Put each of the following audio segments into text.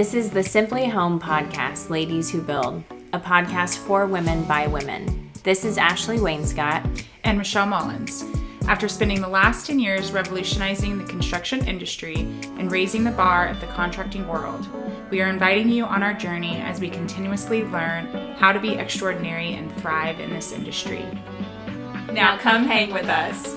This is the Simply Home podcast, Ladies Who Build, a podcast for women by women. This is Ashley Wainscott and Michelle Mullins. After spending the last 10 years revolutionizing the construction industry and raising the bar of the contracting world, we are inviting you on our journey as we continuously learn how to be extraordinary and thrive in this industry. Now come hang with us.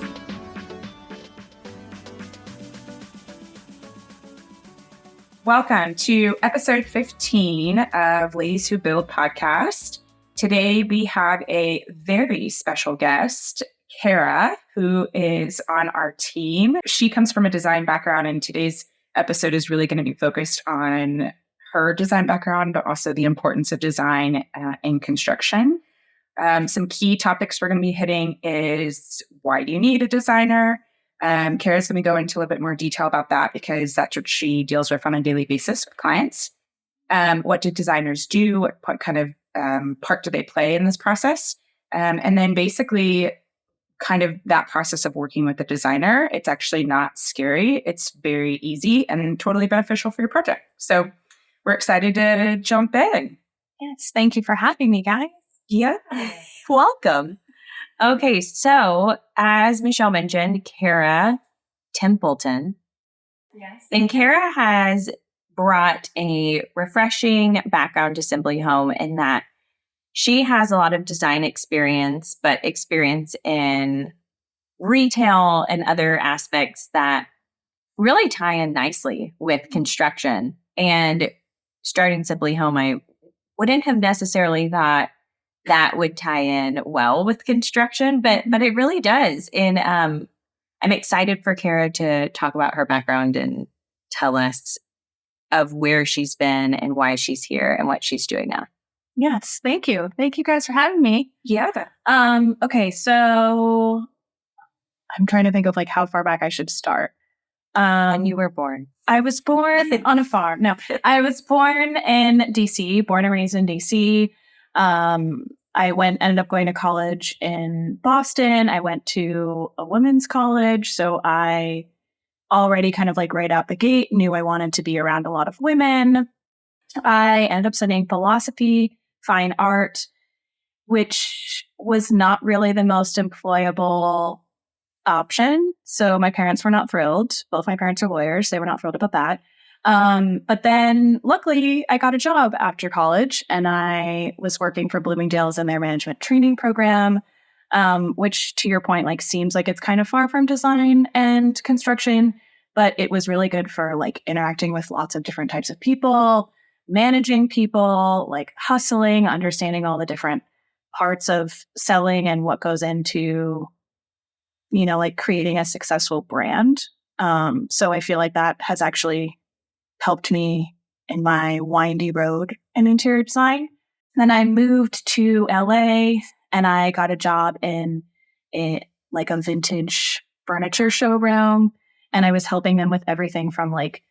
Welcome to episode 15 of Ladies Who Build podcast. Today we have a very special guest, Kara, who is on our team. She comes from a design background, and today's episode is really going to be focused on her design background, but also the importance of design in construction. Some key topics we're going to be hitting is why do you need a designer? Kara's going to go into a little bit more detail about that because that's what she deals with on a daily basis with clients. What do designers do? What kind of part do they play in this process? And then basically kind of that process of working with a designer. It's actually not scary. It's very easy and totally beneficial for your project. So we're excited to jump in. Yes, thank you for having me, guys. Yeah. Welcome. Okay, so as Michelle mentioned, Kara Templeton. Yes. And Kara has brought a refreshing background to Simply Home in that she has a lot of design experience, but experience in retail and other aspects that really tie in nicely with construction. And starting Simply Home, I wouldn't have necessarily thought that would tie in well with construction, but it really does. And I'm excited for Kara to talk about her background and tell us of where she's been and why she's here and what she's doing now. Yes, thank you. Thank you guys for having me. Yeah. Okay, so I'm trying to think of like how far back I should start. When you were born. I was born on a farm. No, I was born in DC, born and raised in DC. I ended up going to college in Boston. I went to a women's college. So I already kind of like right out the gate knew I wanted to be around a lot of women. I ended up studying philosophy, fine art, which was not really the most employable option. So my parents were not thrilled. Both my parents are lawyers. They were not thrilled about that. But then luckily I got a job after college and I was working for Bloomingdale's in their management training program, which to your point, like seems like it's kind of far from design and construction, but it was really good for like interacting with lots of different types of people, managing people, like hustling, understanding all the different parts of selling and what goes into, you know, like creating a successful brand. So I feel like that has actually helped me in my windy road in interior design. Then I moved to LA and I got a job in like a vintage furniture showroom. And I was helping them with everything from like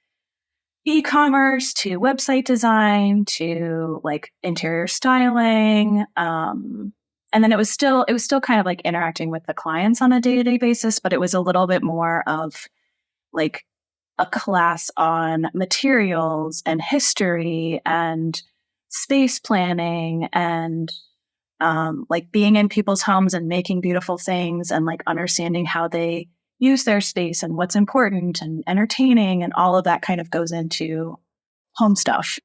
e-commerce to website design to like interior styling. And then it was still kind of like interacting with the clients on a day-to-day basis, but it was a little bit more of like a class on materials and history and space planning and like being in people's homes and making beautiful things and like understanding how they use their space and what's important and entertaining and all of that kind of goes into home stuff.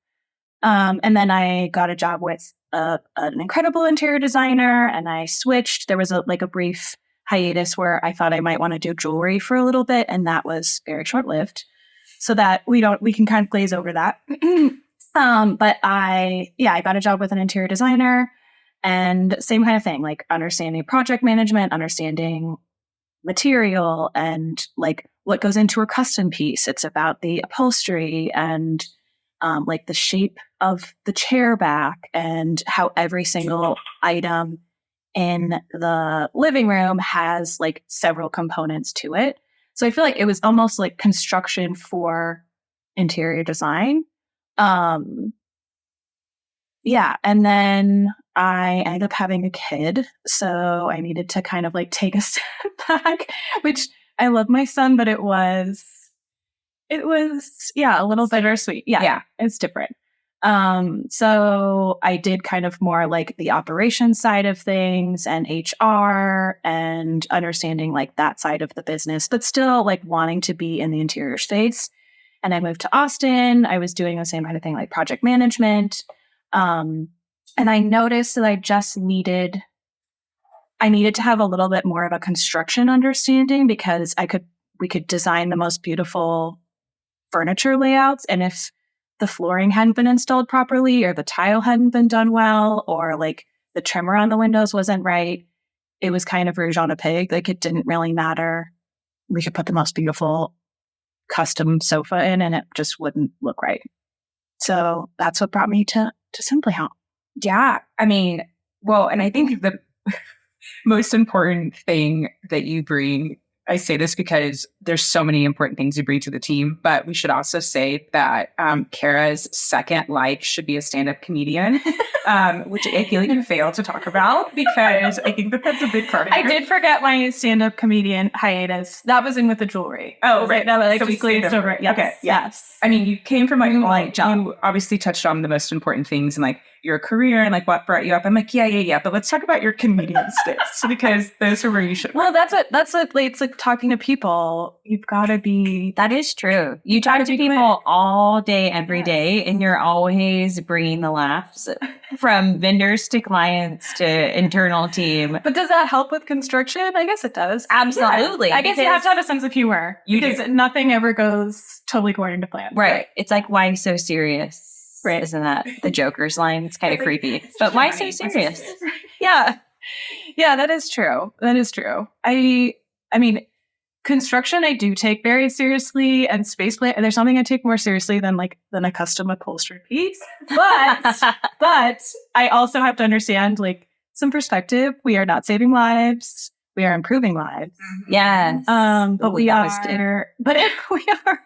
And then I got a job with an incredible interior designer and I switched. There was a brief hiatus where I thought I might want to do jewelry for a little bit, and that was very short-lived. So that we can kind of glaze over that. But I got a job with an interior designer and same kind of thing, like understanding project management, understanding material and like what goes into a custom piece. It's about the upholstery and like the shape of the chair back and how every single item in the living room has like several components to it. So I feel like it was almost like construction for interior design. And then I ended up having a kid. So I needed to kind of like take a step back, which I love my son, but it was It was, a little bittersweet. Yeah, it's different. So I did kind of more like the operations side of things and HR and understanding like that side of the business, but still like wanting to be in the interior space. And I moved to Austin. I was doing the same kind of thing, like project management. And I noticed that I needed to have a little bit more of a construction understanding because we could design the most beautiful furniture layouts. And if the flooring hadn't been installed properly or the tile hadn't been done well or like the trim around the windows wasn't right, it was kind of rouge on a pig. Like it didn't really matter. We could put the most beautiful custom sofa in and it just wouldn't look right. So that's what brought me to Simply Home. Yeah. I mean, well, and I think the most important thing that you bring, I say this because there's so many important things you bring to the team, but we should also say that Kara's second life should be a stand-up comedian, which I feel like you failed to talk about because I think that's a big part of it. I did forget my stand-up comedian hiatus. That was in with the jewelry. Oh, right. That like So we just glazed over. Yes. Okay. Yes. I mean, you came from like job. You obviously touched on the most important things and like your career and like what brought you up. I'm like, yeah. But let's talk about your comedian sticks because those are where you should. Well, that's what it's like talking to people. You've got to be. That is true. You talk to people all day, every day, and you're always bringing the laughs from vendors to clients to internal team. But does that help with construction? I guess it does. Absolutely. Yeah. I guess you have to have a sense of humor because do. Nothing ever goes totally according to plan. Right. It's like, why so serious? Right. Isn't that the Joker's line? It's kind of creepy. But why so serious? Yeah. Yeah, that is true. I mean, construction I do take very seriously, and space plan. There's something I take more seriously than a custom upholstery piece. But I also have to understand like some perspective. We are not saving lives. We are improving lives. Yes. But we are. But we are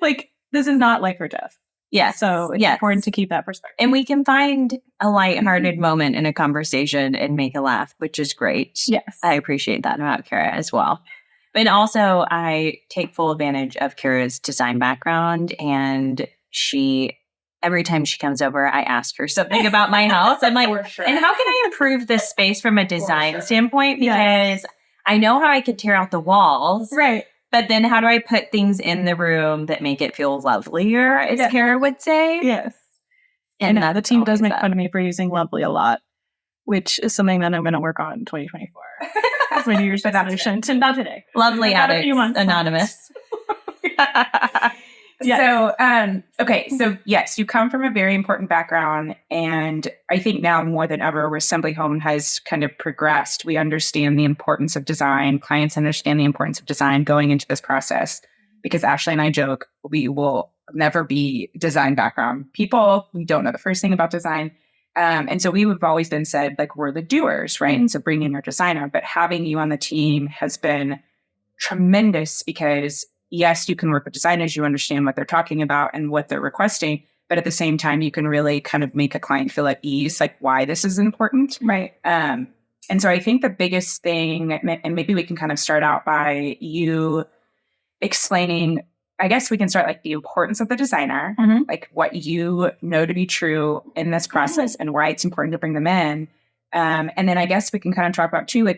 like this is not life or death. Yes. So it's important to keep that perspective. And we can find a lighthearted moment in a conversation and make a laugh, which is great. Yes. I appreciate that about Kara as well. But also, I take full advantage of Kara's design background. And every time she comes over, I ask her something about my house. I'm like, and how can I improve this space from a design standpoint? Because I know how I could tear out the walls. Right. But then how do I put things in the room that make it feel lovelier, as Kara would say? Yes. And the team does make fun of me for using lovely a lot, which is something that I'm going to work on in 2024. That's my New Year's resolution. Not today. Lovely Addicts Anonymous. Yes. So yes, you come from a very important background. And I think now more than ever, where Assembly Home has kind of progressed, we understand the importance of design. Clients understand the importance of design going into this process. Because Ashley and I joke, we will never be design background people. We don't know the first thing about design. And so we have always been said, like, we're the doers, right? And so bring in your designer. But having you on the team has been tremendous because yes, you can work with designers, you understand what they're talking about and what they're requesting, but at the same time, you can really kind of make a client feel at ease, like why this is important. Right. And so I think the biggest thing, and maybe we can kind of start out by you explaining, I guess we can start like the importance of the designer, like what you know to be true in this process and why it's important to bring them in. And then I guess we can kind of talk about too,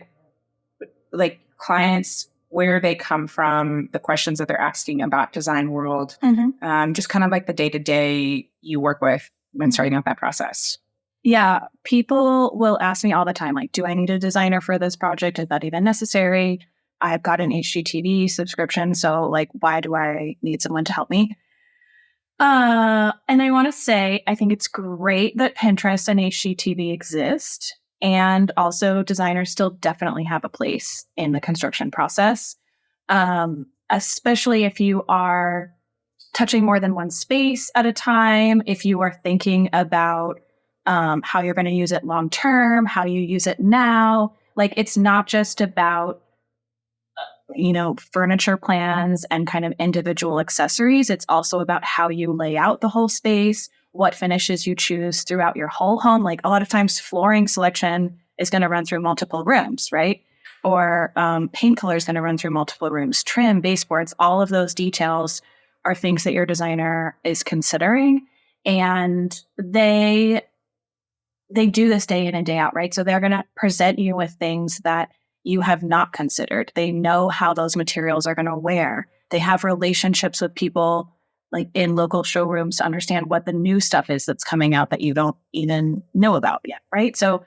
like clients, where they come from, the questions that they're asking about design world, just kind of like the day-to-day you work with when starting out that process. Yeah. People will ask me all the time, like, do I need a designer for this project? Is that even necessary? I've got an HGTV subscription. So like, why do I need someone to help me? And I want to say, I think it's great that Pinterest and HGTV exist. And also designers still definitely have a place in the construction process, especially if you are touching more than one space at a time, if you are thinking about how you're going to use it long term, how you use it now. Like, it's not just about, furniture plans and kind of individual accessories. It's also about how you lay out the whole space, what finishes you choose throughout your whole home. Like a lot of times flooring selection is going to run through multiple rooms, right? or paint color is going to run through multiple rooms, trim, baseboards, all of those details are things that your designer is considering. And they do this day in and day out, right? So they're going to present you with things that you have not considered. They know how those materials are going to wear. They have relationships with people like in local showrooms to understand what the new stuff is that's coming out that you don't even know about yet, right? So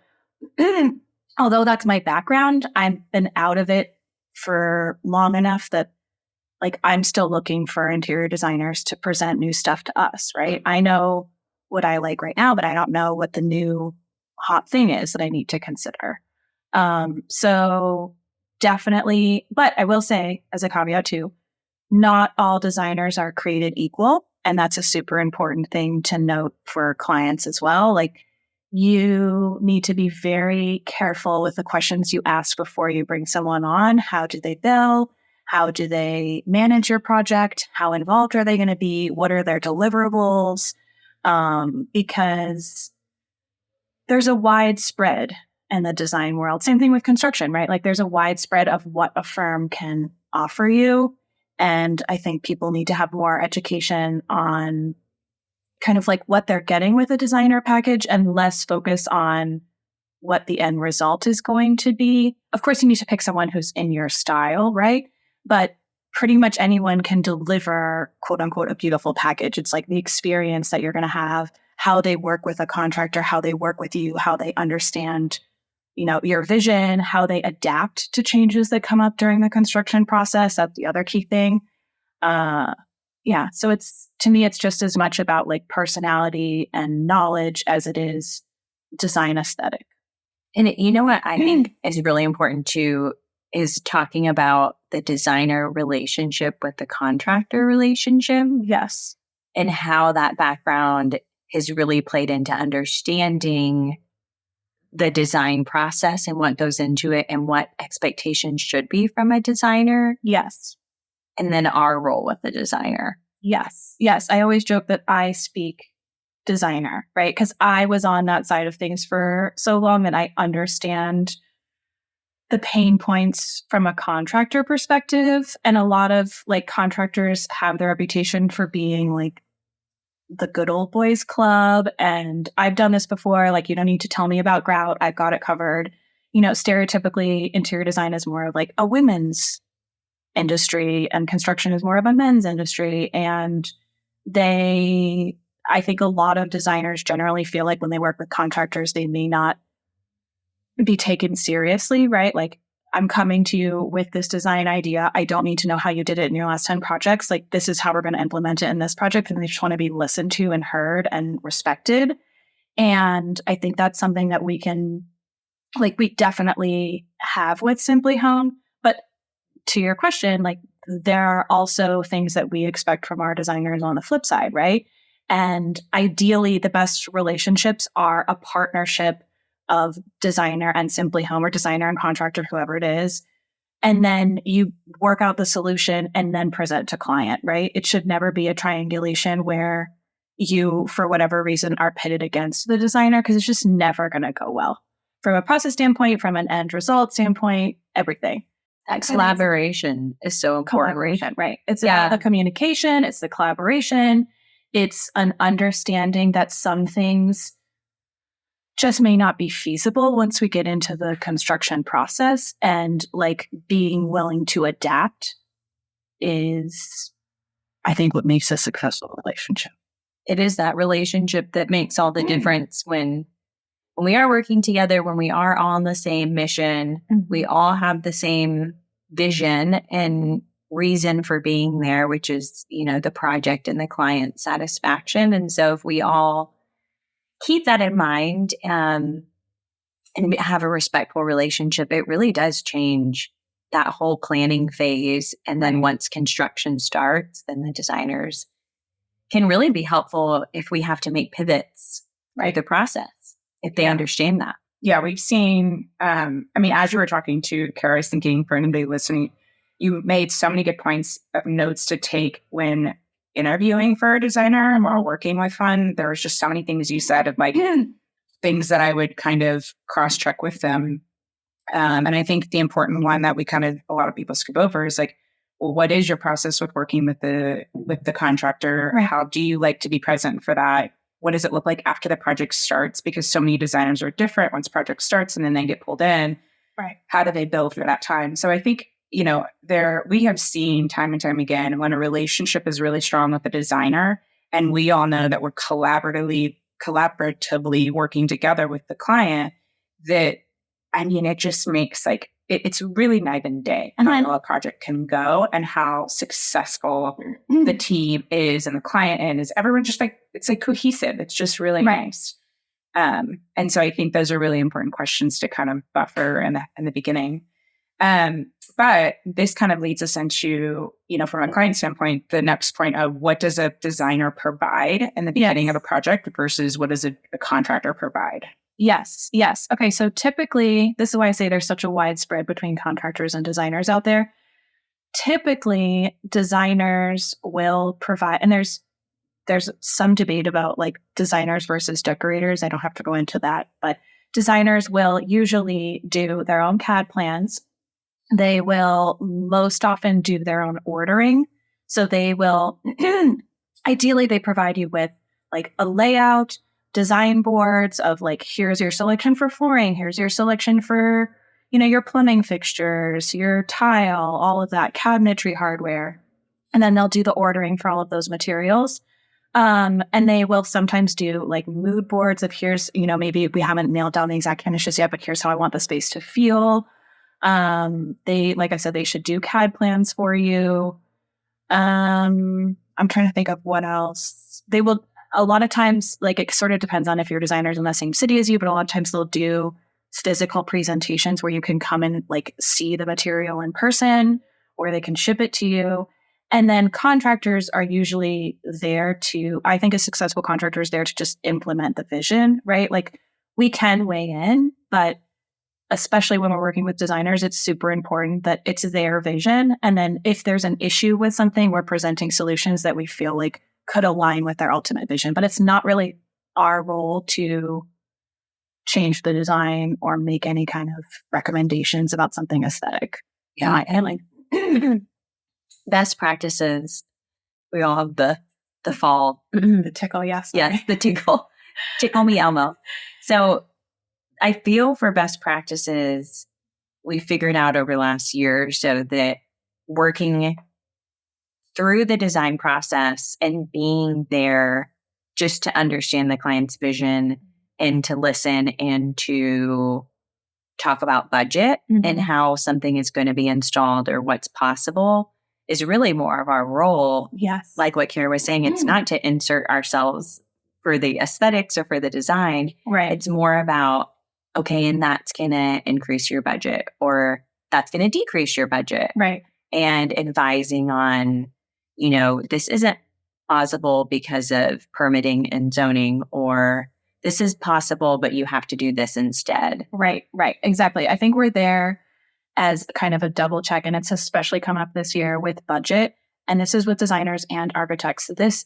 although that's my background, I've been out of it for long enough that like I'm still looking for interior designers to present new stuff to us, right? I know what I like right now, but I don't know what the new hot thing is that I need to consider. So definitely, but I will say as a caveat too, not all designers are created equal. And that's a super important thing to note for clients as well. Like you need to be very careful with the questions you ask before you bring someone on. How do they bill? How do they manage your project? How involved are they going to be? What are their deliverables? Because there's a wide spread in the design world. Same thing with construction, right? Like there's a wide spread of what a firm can offer you. And I think people need to have more education on kind of like what they're getting with a designer package and less focus on what the end result is going to be. Of course, you need to pick someone who's in your style, right? But pretty much anyone can deliver, quote unquote, a beautiful package. It's like the experience that you're going to have, how they work with a contractor, how they work with you, how they understand, your vision, how they adapt to changes that come up during the construction process. That's the other key thing. So to me, it's just as much about like personality and knowledge as it is design aesthetic. And you know what I think is really important too is talking about the designer relationship with the contractor relationship. Yes. And how that background has really played into understanding the design process and what goes into it and what expectations should be from a designer. Yes. And then our role with the designer. Yes. Yes. I always joke that I speak designer, right? Because I was on that side of things for so long that I understand the pain points from a contractor perspective. And a lot of like contractors have the reputation for being like the good old boys club. And I've done this before. Like, you don't need to tell me about grout. I've got it covered. Stereotypically, interior design is more of like a women's industry and construction is more of a men's industry. And I think a lot of designers generally feel like when they work with contractors, they may not be taken seriously, right? Like, I'm coming to you with this design idea. I don't need to know how you did it in your last 10 projects. Like, this is how we're going to implement it in this project. And they just want to be listened to and heard and respected. And I think that's something that we definitely have with Simply Home. But to your question, like, there are also things that we expect from our designers on the flip side, right? And ideally, the best relationships are a partnership of designer and Simply Home, or designer and contractor, whoever it is. And then you work out the solution and then present to client, right? It should never be a triangulation where you, for whatever reason, are pitted against the designer, because it's just never going to go well. From a process standpoint, from an end result standpoint, everything. That collaboration is so important. Collaboration, right? It's about the communication, it's the collaboration, it's an understanding that some things just may not be feasible once we get into the construction process, and like being willing to adapt is, I think, what makes a successful relationship. It is that relationship that makes all the difference when we are working together, when we are on the same mission, we all have the same vision and reason for being there, which is, the project and the client satisfaction. And so if we all keep that in mind and have a respectful relationship, it really does change that whole planning phase. And then once construction starts, then the designers can really be helpful if we have to make pivots through the process, if they understand that. Yeah, we've seen, as you were talking to Kara, I was thinking for anybody listening, you made so many good points of notes to take when interviewing for a designer and while working with one. There was just so many things you said of like things that I would kind of cross-check with them And I think the important one that a lot of people skip over is like, well, what is your process with working with the contractor? Right. How do you like to be present for that? What does it look like after the project starts? Because so many designers are different once project starts and then they get pulled in. Right. How do they build for that time? So I think, we have seen time and time again when a relationship is really strong with the designer, and we all know that we're collaboratively working together with the client, that, it just makes it's really night and day how well a project can go and how successful the team is and the client is. Everyone just it's cohesive. It's just really nice. And so I think those are really important questions to kind of buffer in the beginning. But this kind of leads us into, from a client standpoint, the next point of what does a designer provide in the beginning of a project versus what does a contractor provide? Yes. Okay. So typically, this is why I say there's such a wide spread between contractors and designers out there. Typically, designers will provide, and there's some debate about like designers versus decorators. I don't have to go into that, but designers will usually do their own CAD plans. They will most often do their own ordering. So they will, ideally, they provide you with like a layout, design boards of like, here's your selection for flooring, here's your selection for, your plumbing fixtures, your tile, all of that cabinetry hardware. And then they'll do the ordering for all of those materials. And they will sometimes do like mood boards of here's, maybe we haven't nailed down the exact finishes yet, but here's how I want the space to feel. They, like I said, they should do CAD plans for you. I'm trying to think of what else. They will, a lot of times, like it sort of depends on if your designer's in the same city as you, but a lot of times they'll do physical presentations where you can come and like see the material in person, or they can ship it to you. And then contractors are usually there I think a successful contractor is there to just implement the vision, right? Like we can weigh in, but especially when we're working with designers, it's super important that it's their vision. And then if there's an issue with something, we're presenting solutions that we feel like could align with their ultimate vision. But it's not really our role to change the design or make any kind of recommendations about something aesthetic. Yeah. And like best practices, we all have the fall. The tickle, yes. Yes, the tickle. Tickle me, Elmo. So I feel for best practices, we figured out over the last year or so that working through the design process and being there just to understand the client's vision and to listen and to talk about budget and how something is going to be installed or what's possible is really more of our role. Yes. Like what Kara was saying, it's not to insert ourselves for the aesthetics or for the design. Right. It's more about, okay, and that's going to increase your budget or that's going to decrease your budget. Right. And advising on, this isn't possible because of permitting and zoning, or this is possible, but you have to do this instead. Right. Exactly. I think we're there as kind of a double check, and it's especially come up this year with budget. And this is with designers and architects. It's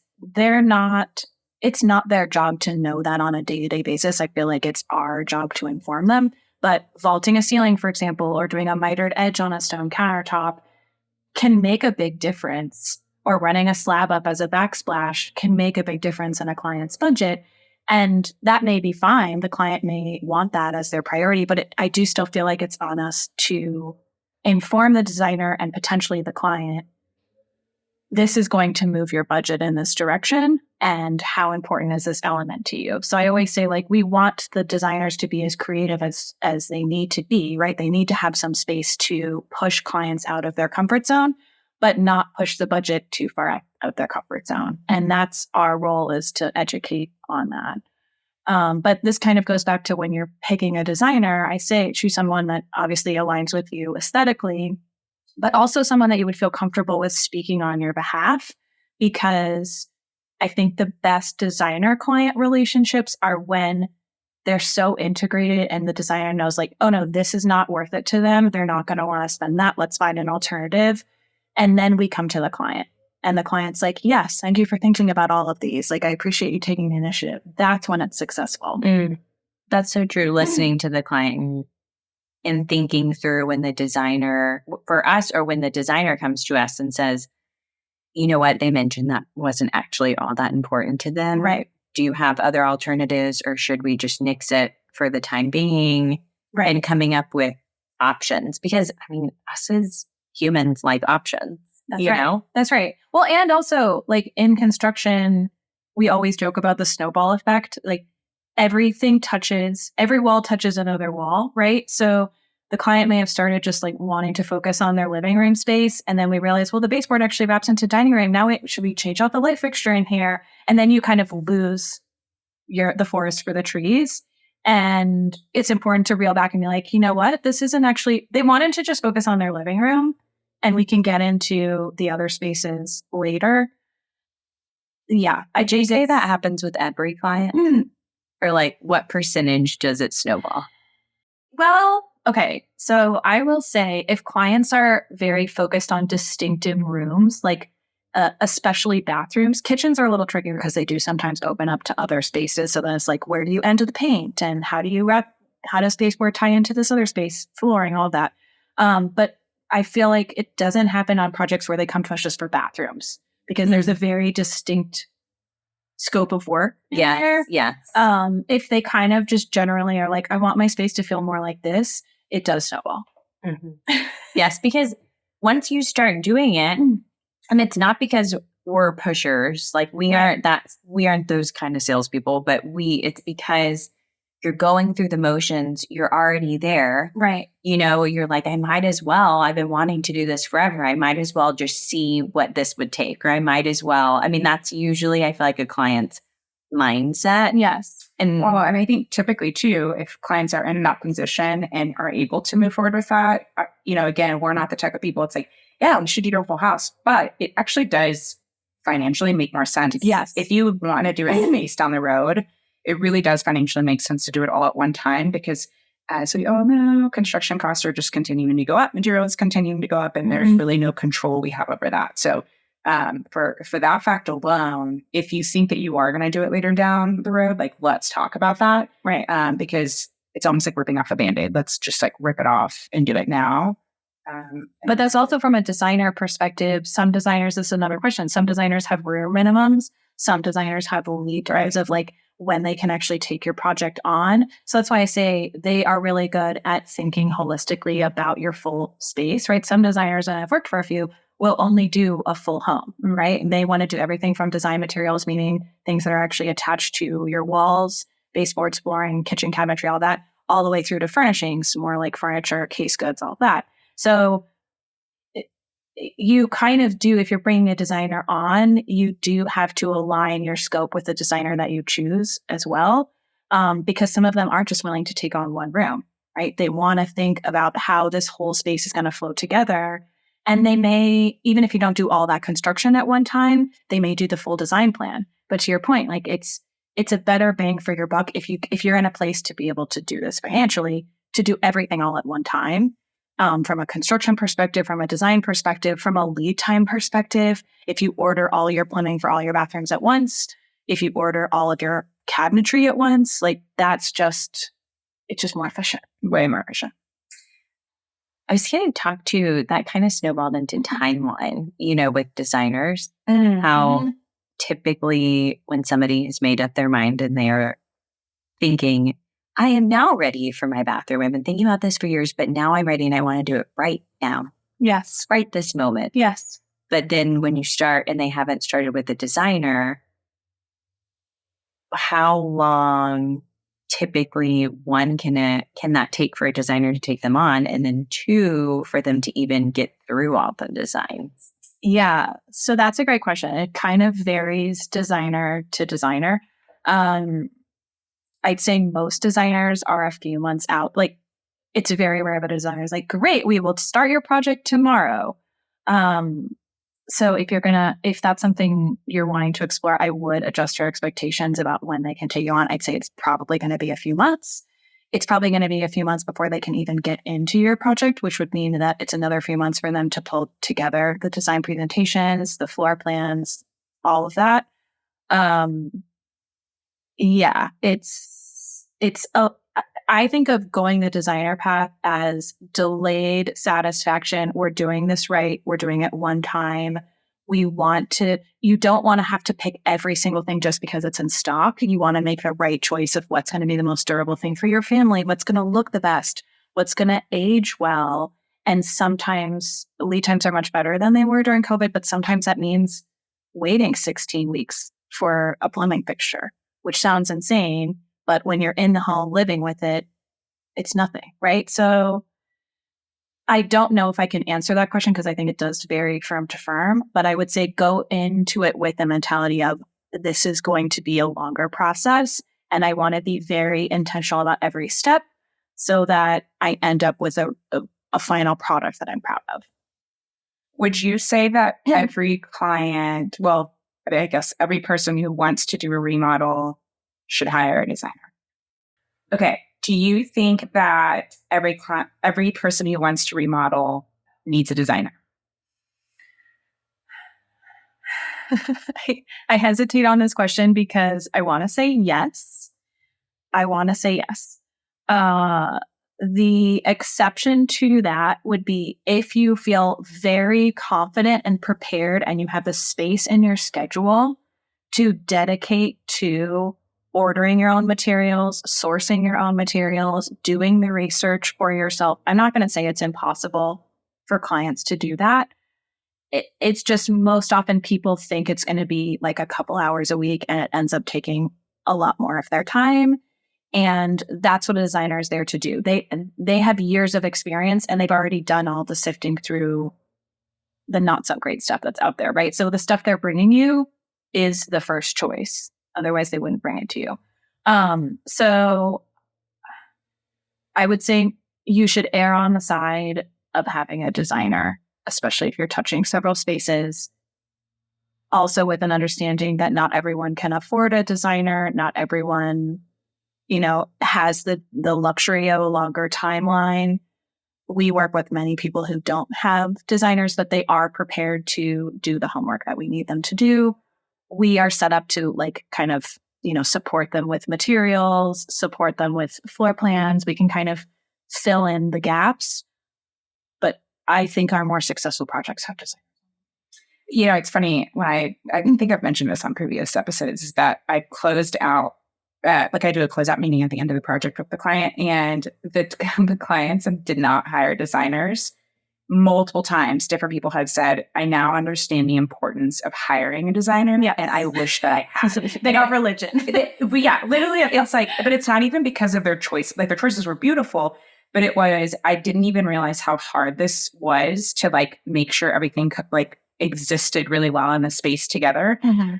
not their job to know that on a day-to-day basis. I feel like it's our job to inform them. But vaulting a ceiling, for example, or doing a mitered edge on a stone countertop can make a big difference. Or running a slab up as a backsplash can make a big difference in a client's budget. And that may be fine. The client may want that as their priority, but I do still feel like it's on us to inform the designer and potentially the client, this is going to move your budget in this direction. And how important is this element to you? So I always say, like, we want the designers to be as creative as they need to be, right? They need to have some space to push clients out of their comfort zone, but not push the budget too far out of their comfort zone. And that's our role, is to educate on that. But this kind of goes back to when you're picking a designer, I say choose someone that obviously aligns with you aesthetically, but also someone that you would feel comfortable with speaking on your behalf. Because I think the best designer-client relationships are when they're so integrated and the designer knows, like, oh no, this is not worth it to them. They're not going to want to spend that. Let's find an alternative. And then we come to the client. And the client's like, yes, thank you for thinking about all of these. Like, I appreciate you taking the initiative. That's when it's successful. That's so true. Listening to the client and in thinking through when the designer, for us, or when the designer comes to us and says, you know what, they mentioned that wasn't actually all that important to them. Right. Do you have other alternatives, or should we just nix it for the time being? Right. And coming up with options, because I mean, us as humans like options. That's you right. know? That's right. Well, and also like in construction, we always joke about the snowball effect. Like every wall touches another wall, right? So the client may have started just like wanting to focus on their living room space. And then we realize, well, the baseboard actually wraps into dining room. Now, should we change out the light fixture in here? And then you kind of lose the forest for the trees. And it's important to reel back and be like, you know what? This isn't actually, they wanted to just focus on their living room, and we can get into the other spaces later. Yeah. I just say that happens with every client. Or like, what percentage does it snowball? Well, okay. So I will say if clients are very focused on distinctive rooms, like especially bathrooms, kitchens are a little trickier because they do sometimes open up to other spaces. So then it's like, where do you enter the paint, and how does baseboard tie into this other space, flooring, all that. But I feel like it doesn't happen on projects where they come to us just for bathrooms, because there's a very distinct scope of work there. Yes. If they kind of just generally are like, I want my space to feel more like this, it does snowball. Mm-hmm. Yes, because once you start doing it, and it's not because we're pushers, like we aren't those kind of salespeople, but it's because you're going through the motions, you're already there. Right. You know, you're like, I've been wanting to do this forever. I might as well just see what this would take, or I mean, that's usually, I feel like, a client's mindset. Yes. And I think typically too, if clients are in that position and are able to move forward with that, again, we're not the type of people. It's like, yeah, we should do your full house, but it actually does financially make more sense. Yes. If you want to do it based down the road, it really does financially make sense to do it all at one time, because as we all know, construction costs are just continuing to go up, materials continuing to go up, and there's really no control we have over that. So for that fact alone, if you think that you are going to do it later down the road, like, let's talk about that. Right. Because it's almost like ripping off a Band-Aid. Let's just like rip it off and do it now. But that's also from a designer perspective. Some designers, this is another question. Some designers have room minimums. Some designers have lead times of like when they can actually take your project on. So that's why I say they are really good at thinking holistically about your full space, right? Some designers, and I've worked for a few, will only do a full home, right? And they want to do everything from design materials, meaning things that are actually attached to your walls, baseboards, flooring, kitchen cabinetry, all that, all the way through to furnishings, more like furniture, case goods, all that. So you kind of do, if you're bringing a designer on, you do have to align your scope with the designer that you choose as well, because some of them aren't just willing to take on one room, right? They want to think about how this whole space is going to flow together. And they may, even if you don't do all that construction at one time, they may do the full design plan. But to your point, like it's a better bang for your buck if you're in a place to be able to do this financially, to do everything all at one time. From a construction perspective, from a design perspective, from a lead time perspective, if you order all your plumbing for all your bathrooms at once, if you order all of your cabinetry at once, like it's just more efficient, way more efficient. I was getting talked to that kind of snowballed into timeline, with designers, how typically when somebody has made up their mind and they're thinking, I am now ready for my bathroom. I've been thinking about this for years, but now I'm ready and I want to do it right now. Yes. Right this moment. Yes. But then when you start and they haven't started with the designer, how long typically, one, can that take for a designer to take them on? And then two, for them to even get through all the designs? Yeah. So that's a great question. It kind of varies designer to designer. I'd say most designers are a few months out. Like, it's very rare that a designer is like, great, we will start your project tomorrow. So if that's something you're wanting to explore, I would adjust your expectations about when they can take you on. I'd say it's probably going to be a few months. It's probably going to be a few months before they can even get into your project, which would mean that it's another few months for them to pull together the design presentations, the floor plans, all of that. Yeah, I think of going the designer path as delayed satisfaction. We're doing this right. We're doing it one time. You don't want to have to pick every single thing just because it's in stock. You want to make the right choice of what's going to be the most durable thing for your family, what's going to look the best, what's going to age well. And sometimes lead times are much better than they were during COVID, but sometimes that means waiting 16 weeks for a plumbing fixture, which sounds insane. But when you're in the home living with it, it's nothing, right? So I don't know if I can answer that question because I think it does vary firm to firm, but I would say go into it with the mentality of this is going to be a longer process. And I want to be very intentional about every step so that I end up with a final product that I'm proud of. Would you say that every client, well, I guess every person who wants to do a remodel should hire a designer? Okay. Do you think that every person who wants to remodel needs a designer? I hesitate on this question because I want to say yes. The exception to that would be if you feel very confident and prepared and you have the space in your schedule to dedicate to ordering your own materials, sourcing your own materials, doing the research for yourself. I'm not going to say it's impossible for clients to do that. It's just most often people think it's going to be like a couple hours a week and it ends up taking a lot more of their time. And that's what a designer is there to do. They have years of experience and they've already done all the sifting through the not so great stuff that's out there, right? So the stuff they're bringing you is the first choice. Otherwise, they wouldn't bring it to you. So I would say you should err on the side of having a designer, especially if you're touching several spaces. Also with an understanding that not everyone can afford a designer. Not everyone, has the luxury of a longer timeline. We work with many people who don't have designers, but they are prepared to do the homework that we need them to do. We are set up to support them with materials, support them with floor plans. We can kind of fill in the gaps. But I think our more successful projects have designers. It's funny. When I think I've mentioned this on previous episodes, is that I closed out, I do a closeout meeting at the end of the project with the client, and the clients did not hire designers. Multiple times, different people have said, I now understand the importance of hiring a designer. Yeah. And I wish that I had. They got religion. Literally, it's like, but it's not even because of their choice. Like their choices were beautiful, but I didn't even realize how hard this was to make sure everything existed really well in the space together. Mm-hmm.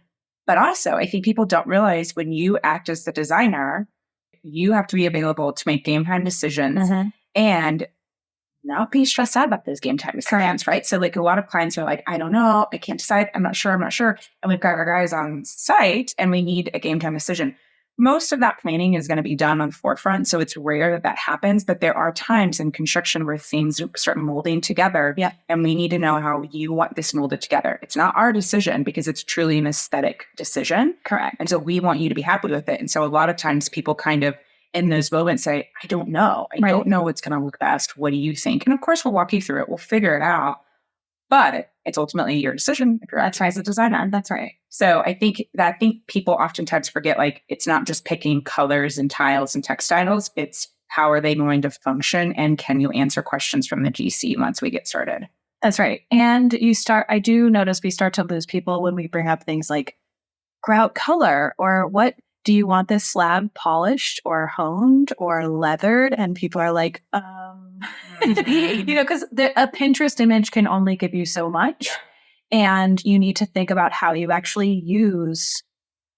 But also, I think people don't realize when you act as the designer, you have to be available to make game time decisions and not be stressed out about those game time decisions, right? So a lot of clients are like, I don't know, I can't decide, I'm not sure. And we've got our guys on site and we need a game time decision. Most of that planning is going to be done on the forefront. So it's rare that happens, but there are times in construction where things start molding together. Yeah. And we need to know how you want this molded together. It's not our decision because it's truly an aesthetic decision. Correct. And so we want you to be happy with it. And so a lot of times people kind of in those moments say, I don't know. I don't know what's going to look best. What do you think? And of course, we'll walk you through it. We'll figure it out. But it's ultimately your decision if you're acting as a designer. That's right. So I think people oftentimes forget, it's not just picking colors and tiles and textiles. It's how are they going to function? And can you answer questions from the GC once we get started? That's right. And I do notice we start to lose people when we bring up things like grout color or what. Do you want this slab polished or honed or leathered? And people are like, because a Pinterest image can only give you so much. And you need to think about how you actually use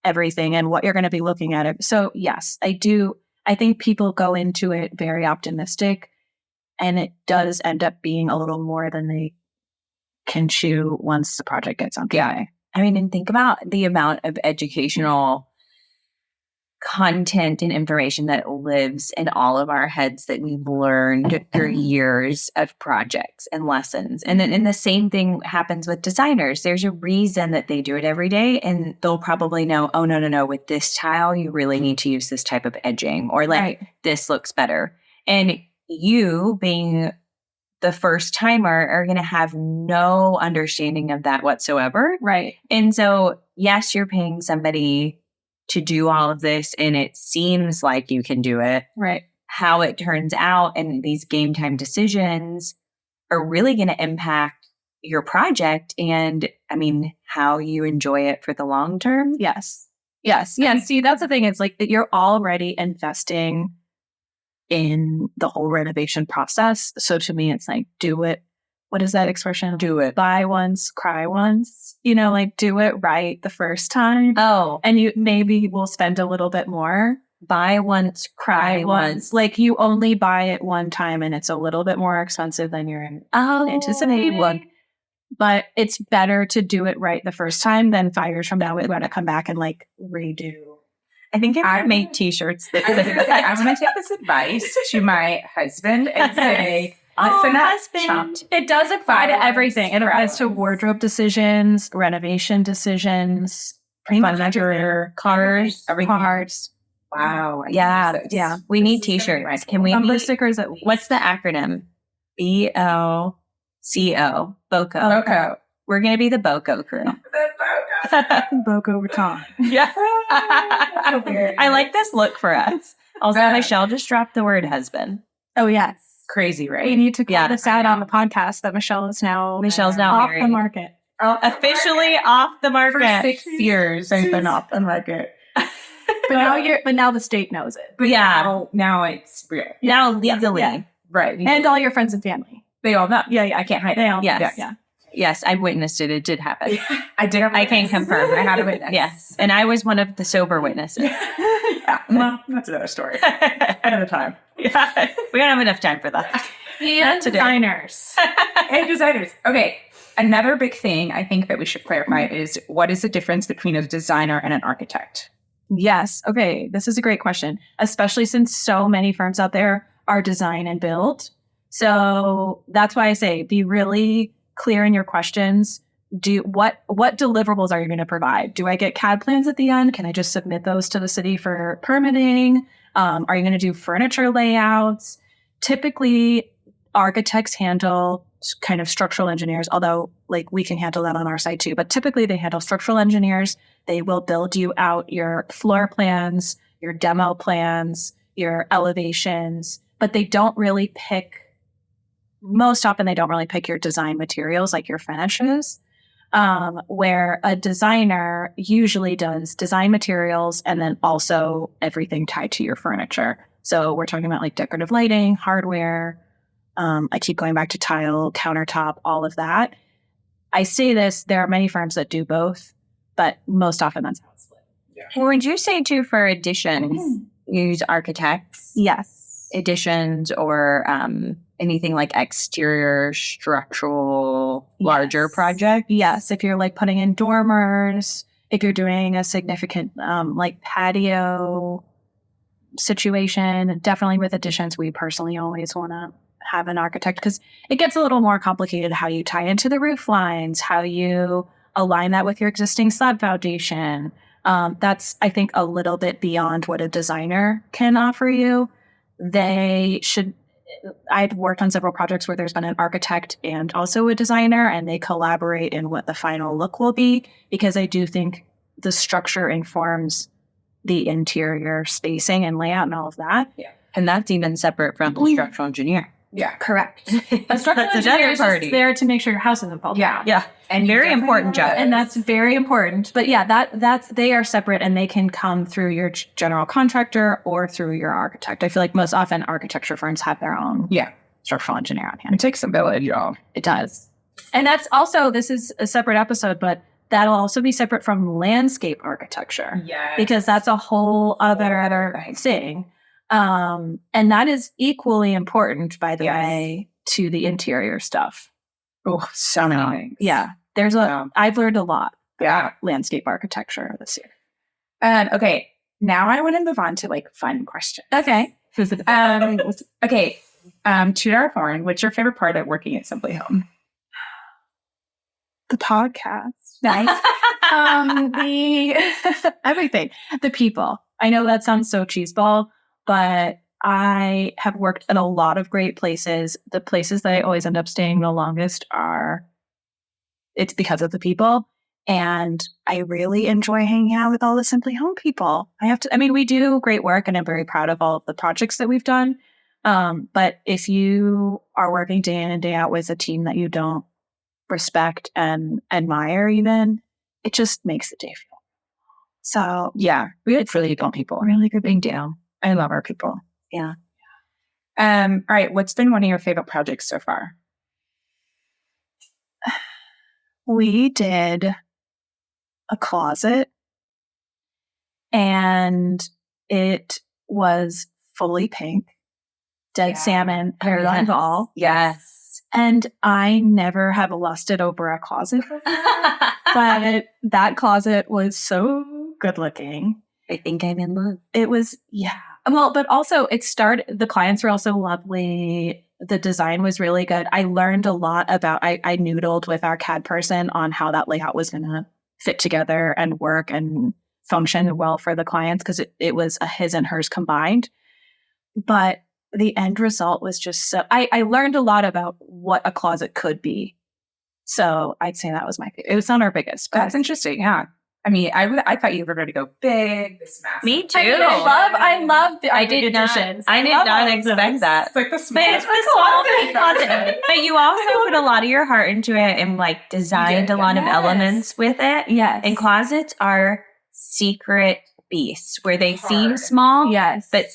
everything and what you're going to be looking at it. So yes, I do. I think people go into it very optimistic and it does end up being a little more than they can chew once the project gets on. Yeah. I mean, and think about the amount of educational content and information that lives in all of our heads that we've learned through years of projects and lessons. And then the same thing happens with designers. There's a reason that they do it every day, and they'll probably know, oh, no, with this tile, you really need to use this type of edging, or this looks better. And you being the first timer are going to have no understanding of that whatsoever. Right. And so, yes, you're paying somebody to do all of this, and it seems like you can do it. Right. How it turns out and these game time decisions are really going to impact your project and, how you enjoy it for the long term. Yes. Yes. Yeah. See, that's the thing. It's like you're already investing in the whole renovation process. So to me, it's like, do it. What is that expression? Do it. Buy once, cry once. Do it right the first time. Oh. And you maybe will spend a little bit more. Buy once, cry once. Like you only buy it one time and it's a little bit more expensive than you're anticipating. But it's better to do it right the first time than 5 years from now we're going to come back and redo. I think I'm going to make t-shirts that I'm going to take this advice to my husband and say, husband. It does apply to everything. It applies to wardrobe decisions, renovation decisions, furniture, cars, cars. Wow. Yeah. We need t-shirts. Right. Can we bumper stickers at least? What's the acronym? BOCO. BOCO. We're going to be the BOCO crew. BOCO Raton. Yeah. I like this look for us. Also, Michelle just dropped the word husband. Oh, yes. Crazy, right? We need to call this out on the podcast that Michelle's now off married. The market. Officially off the market. For 6 years, I've been off the market. But now the state knows it. But now it's real. Now legally. Yeah. Right. And all your friends and family. They all know. Yeah. I can't hide it. Yes. Yeah. Yes, I witnessed it. It did happen. I did. I can confirm. I had a witness. Yes. And I was one of the sober witnesses. Well, that's another story. Another time. Yeah. We don't have enough time for that. And designers. And designers. Okay. Another big thing I think that we should clarify is what is the difference between a designer and an architect? Yes. Okay. This is a great question, especially since so many firms out there are design and build. So that's why I say be really clear in your questions. What deliverables are you going to provide? Do I get CAD plans at the end? Can I just submit those to the city for permitting? Are you going to do furniture layouts? Typically, architects handle kind of structural engineers, although we can handle that on our side too. But typically they handle structural engineers. They will build you out your floor plans, your demo plans, your elevations, but they don't really pick, most often they don't really pick your design materials like your finishes, where a designer usually does design materials and then also everything tied to your furniture. So we're talking about decorative lighting, hardware. I keep going back to tile, countertop, all of that. I say this, there are many firms that do both, but most often that's how it's split. Yeah. Well, would you say too for additions, use architects? Yes. Additions or anything like exterior structural larger project? Yes. If you're putting in dormers, if you're doing a significant patio situation, definitely with additions, we personally always want to have an architect because it gets a little more complicated how you tie into the roof lines, how you align that with your existing slab foundation. That's, I think, a little bit beyond what a designer can offer you. I've worked on several projects where there's been an architect and also a designer, and they collaborate in what the final look will be, because I do think the structure informs the interior spacing and layout and all of that. Yeah. And that's even separate from the structural engineer. Yeah. Correct. A structural engineer is just there to make sure your house isn't falling down. Yeah. And very important job. And that's very important. But yeah, they are separate, and they can come through your general contractor or through your architect. I feel like most often architecture firms have their own structural engineer on hand. It takes a village, y'all. It does. And that's also, this is a separate episode, but that'll also be separate from landscape architecture. Yes. Because that's a whole other thing. And that is equally important, by the way, to the interior stuff. Oh, so nice. Yeah. I've learned a lot about landscape architture this year. And okay, now I want to move on to like fun questions. Okay. Okay. To our horn, what's your favorite part of working at Simply Home? The podcast. Nice. The everything. The people. I know that sounds so cheeseball, but I have worked at a lot of great places. The places that I always end up staying the longest it's because of the people. And I really enjoy hanging out with all the Simply Home people. We do great work and I'm very proud of all of the projects that we've done. But if you are working day in and day out with a team that you don't respect and admire even, it just makes the day feel. So Yeah, we had really good people. really good big deal. I love our people. Yeah. All right. What's been one of your favorite projects so far? We did a closet and it was fully pink, dead salmon, paradigm ball. Yes. And I never have lusted over a closet, but that closet was so good looking. I think I'm in love. It was, yeah. Well, but also the clients were also lovely. The design was really good. I learned a lot about, I noodled with our CAD person on how that layout was going to fit together and work and function well for the clients because it was a his and hers combined. But the end result was just so, I learned a lot about what a closet could be. So I'd say that was my favorite. It was not our biggest. But That's interesting. Yeah. I mean, I thought you were going to go big, this massive. Me too. I love the I did not expect that. It's like the But smallest it's the small closet. But you also put a lot of your heart into it and like designed a lot of elements with it. Yes. And closets are secret beasts where they seem small. Yes. But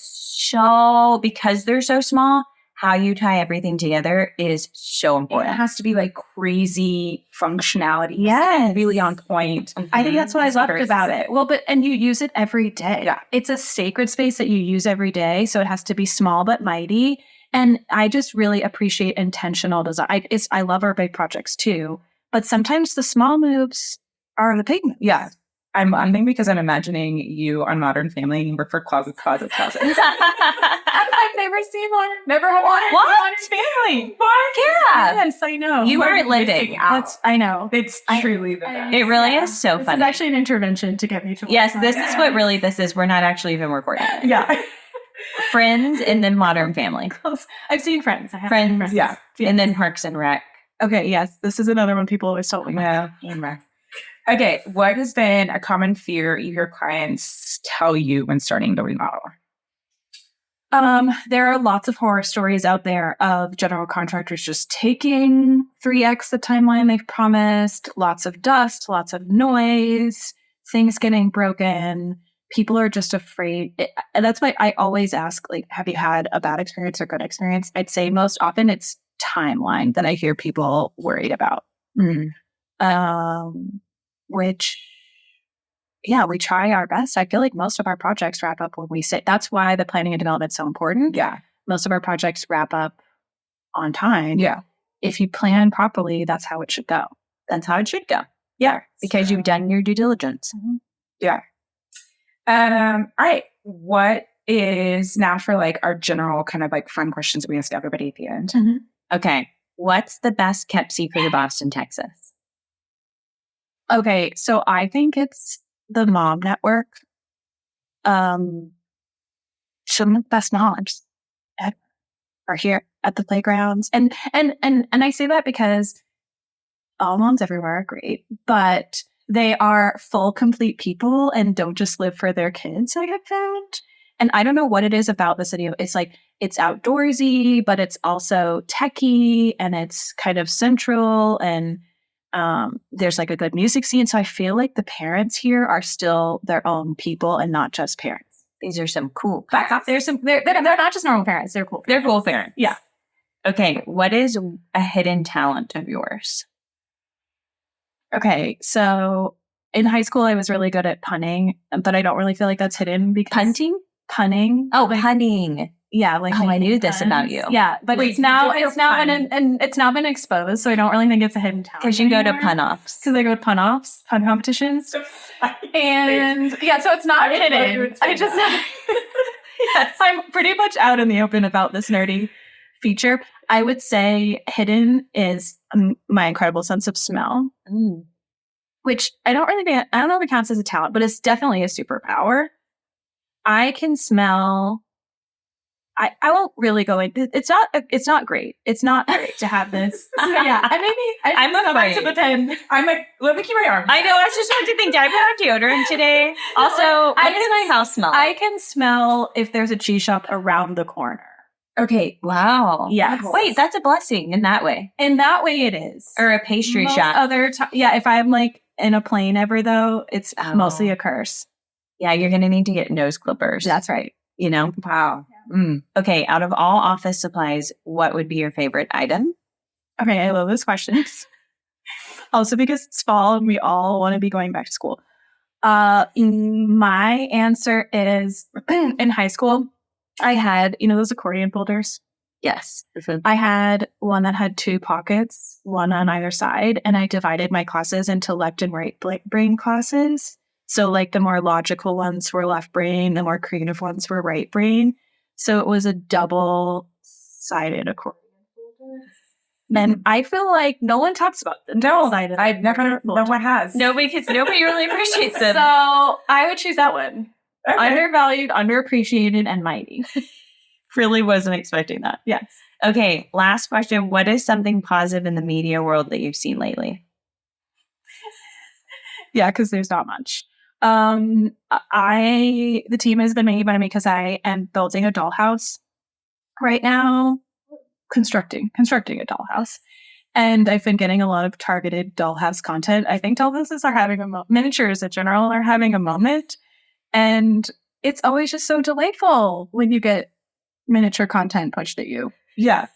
because they're so small, how you tie everything together is so It important. has to be like crazy functionality. Yes. Really on point. I think that's what I loved Very about specific. it. Well, and you use it every day. Yeah. It's a sacred space that you use every day. So it has to be small but mighty. And I just really appreciate intentional design. I love our big projects too. But sometimes the small moves are the big moves. Yeah. I'm thinking because I'm imagining you on Modern Family and you work for closets. I've never seen one. Never had one. What? Family? What? Yeah. Yes, I know. You We're aren't living. missing out. I know. It's truly the best. It really is so This funny. is actually an intervention to get me to work. Yes, this is what really this is. We're not actually even recording. Yeah. Friends and then Modern Family. I've seen Friends. I have Friends. seen Yeah. And then Parks and Rec. Okay, yes. This is another one people always tell me. Yeah. Okay. What has been a common fear you hear clients tell you when starting the remodel? There are lots of horror stories out there of general contractors just taking 3x the timeline they've promised, lots of dust, lots of noise, things getting broken. People are just afraid. And that's why I always ask, like, have you had a bad experience or good experience? I'd say most often it's timeline that I hear people worried about. Which, yeah, we try our best. I feel like most of our projects wrap up when we say, that's why the planning and development is so important. Yeah. Most of our projects wrap up on time. Yeah. If you plan properly, that's how it should go. That's how it should go. Yeah. Because you've done your due diligence. Yeah. All right. What is now for like our general kind of like fun questions we ask everybody at the end? Okay. What's the best kept secret of Austin, Texas? Okay. So I think it's the mom network. Some of the best moms are here at the playgrounds. And I say that because all moms everywhere are great, but they are full, complete people and don't just live for their kids, I have found. And I don't know what it is about the city. It's like, it's outdoorsy, but it's also techie and it's kind of central and there's like a good music scene. So I feel like the parents here are still their own people and not just parents. These are some cool They're not just normal parents. They're cool. They're cool parents. Yeah. Okay. What is a hidden talent of yours? Okay. So in high school, I was really good at punning, but I don't really feel like that's hidden because Punting? punning. Oh, punning. like Oh, I knew hidden this about you. Yeah, but Wait, it's now you don't and it's now been exposed, so I don't really think it's a hidden talent. Because you go to pun-offs. Because I go to pun competitions. And yeah, so it's not hidden. I just yes, I'm pretty much out in the open about this nerdy feature. I would say hidden is my incredible sense of smell, which I don't know if it counts as a talent, but it's definitely a superpower. I can smell. I won't really go into it's not great. It's not great to have this. Yeah. I'm afraid to the pen. I'm like, let me keep my arm. I know. I was just trying to think. Did I put on deodorant today? Also, what does my house smell? I can smell if there's a cheese shop around the corner. Okay. Wow. Yes. Wait, that's a blessing in that way. In that way, it is. Or a pastry shop. If I'm like in a plane ever though, it's mostly a curse. Yeah, you're gonna need to get nose clippers. That's right. You know. Wow. Okay, out of all office supplies, what would be your favorite item? Okay, I love this question. Also because it's fall and we all want to be going back to school. My answer is in high school, I had, those accordion folders? Yes. I had one that had 2 pockets, one on either side, and I divided my classes into left and right brain classes. So like the more logical ones were left brain, the more creative ones were right brain. So it was a double-sided accordion folder. And I feel like no one talks about them. No, I've never, no one has. Nobody really appreciates them. So I would choose that one. Okay. Undervalued, underappreciated, and mighty. Really wasn't expecting that. Yes. Okay, last question. What is something positive in the media world that you've seen lately? Yeah, because there's not much. The team has been making fun of me because I am building a dollhouse right now, constructing a dollhouse. And I've been getting a lot of targeted dollhouse content. I think dollhouses are having miniatures in general are having a moment. And it's always just so delightful when you get miniature content pushed at you. Yeah.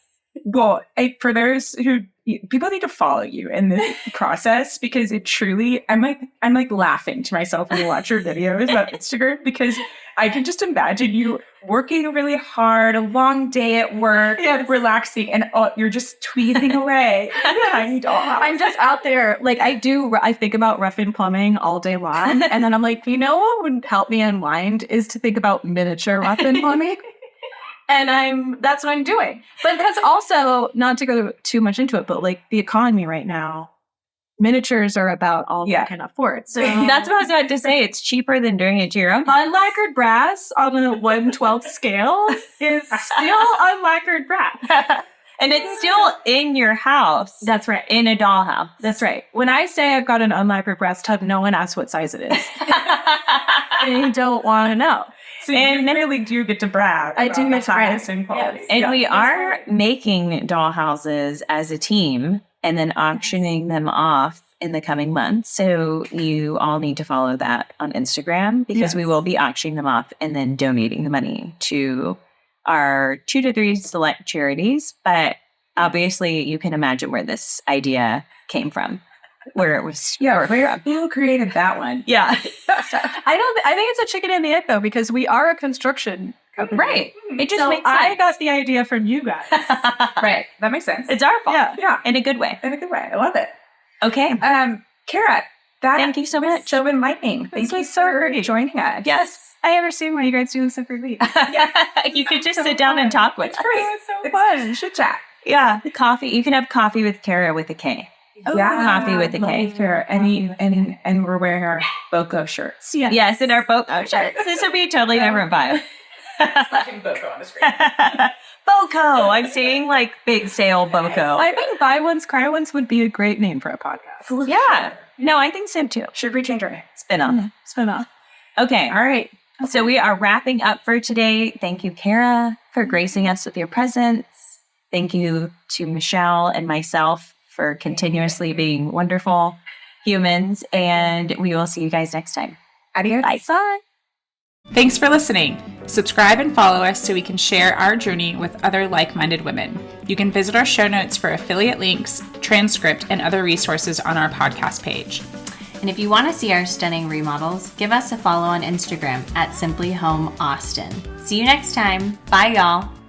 Well, for those who people need to follow you in this process because it truly, I'm like laughing to myself when you watch your videos about Instagram because I can just imagine you working really hard, a long day at work, relaxing, and you're just tweezing away. Tiny dollhouse. I'm just out there, like I think about roughing plumbing all day long, and then I'm like, what would help me unwind is to think about miniature roughing plumbing. And that's what I'm doing. But because also, not to go too much into it, but like the economy right now, miniatures are about all we can afford. So that's what I was about to say. It's cheaper than doing it to your own. Unlacquered brass on a 1/12 scale is still unlacquered brass. And it's still in your house. That's right. In a dollhouse. That's right. When I say I've got an unlacquered brass tub, no one asks what size it is. They don't want to know. So you really do get to brag. I do get to brag. And we are making dollhouses as a team and then auctioning them off in the coming months. So you all need to follow that on Instagram because we will be auctioning them off and then donating the money to our 2 to 3 select charities. But obviously you can imagine where this idea came from. Where it was, who created that one? Yeah, I think it's a chicken and the egg though because we are a construction company, right? It just makes sense. I got the idea from you guys, right? That makes sense. It's our fault, yeah, in a good way. I love it. Okay, Kara, thank you so much. So enlightening. Thank you for joining us. Yes, I understand why you guys do this every week. You could just sit down and talk with us. It's so fun. Should chat. Yeah, coffee. You can have coffee with Kara with a K. Coffee with a K. And we're wearing our BOCO shirts. Yes, in our BOCO shirts. This would be a totally different vibe. Flashing BOCO on the screen. BOCO. I'm saying like big sale BOCO. I think Buy Once, Cry Once would be a great name for a podcast. Yeah. No, I think so too. Should we change our name? Spin off. Okay. All right. So we are wrapping up for today. Thank you, Kara, for gracing us with your presence. Thank you to Michelle and myself for continuously being wonderful humans. And we will see you guys next time. Adios. Bye. Thanks for listening. Subscribe and follow us so we can share our journey with other like-minded women. You can visit our show notes for affiliate links, transcript, and other resources on our podcast page. And if you want to see our stunning remodels, give us a follow on Instagram at Simply Home Austin. See you next time. Bye, y'all.